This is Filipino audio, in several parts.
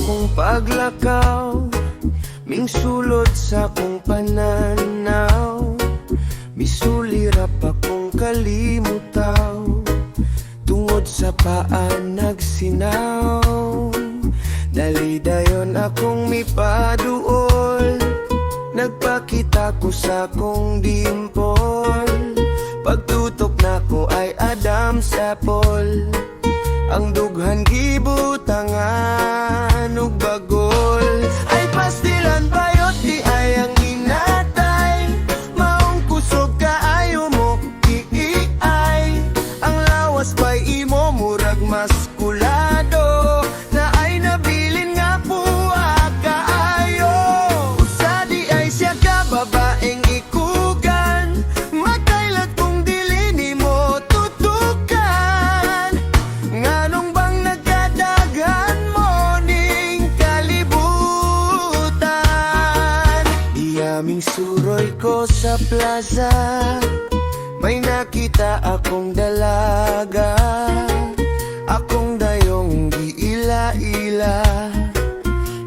akong paglakaw, ming sulod sa akong pananaw. Misulirap akong kalimutaw, tungod sa paan nagsinaw. Dali-dayon akong mipaduol, nagpakita ko sa akong dimpol. Pagtutok na ko ay Adam's apple, ang dughan gibutangan ug bagol. Ay pastilan bayot di ay ang inatay, maong kusog kaayo mo iiay. Ang lawas pa'y imo murag maskulado, na ay nabilin nga puwa kaayo. Usa di ay siya ka babaeng ikugan, magkailat kung dili nimo tutukan. Nganong bang nagkadaghan mo ning kalibutan? Iyaming suroy ko sa plaza, may nakita akong dalaga. Akong dayong giila-ila,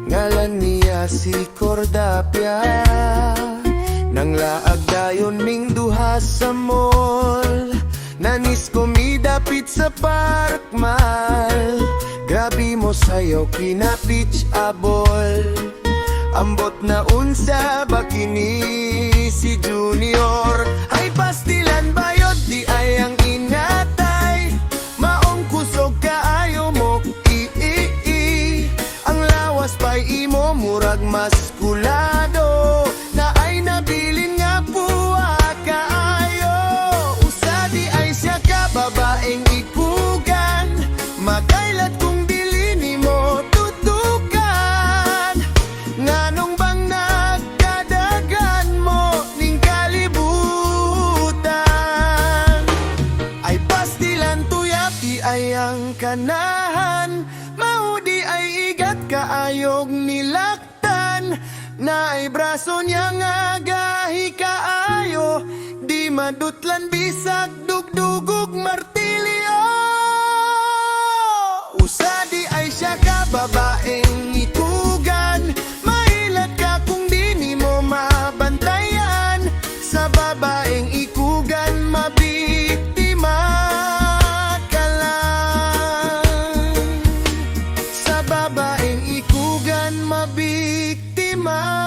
ngalan niya si Cordapia. Nang laag dayon ming duha sa mall, nanis ko midapit sa Park Mall. Grabe mo sayo kina pitch abol, ambot na unsa ba kini si Junior? Ay pastilan bayot di ay ang inatay, maong kusog kaayo mo iii. Ang lawas pa'y imo murag maskulado, na ay nabilin nga puwa kaayo. Usa di ay siya ka babaeng ikugan, magkailat kung dili nimo tutukan. Nganong bang nagkadagan mo ning kalibutan? Ay pastilan tuyap di ay ang kanahan, mao di ay igat kaayog nilaktan. Na ay braso niya nga gahi kaayo, di madutlan bisag dugdugog martilyo. Usa di ay siya ka babaeng itugan, mahilat ka kung di nimo mabantayan. Sa babaeng ikugan mabiktima ka lang, sa babaeng ikugan mabiktima.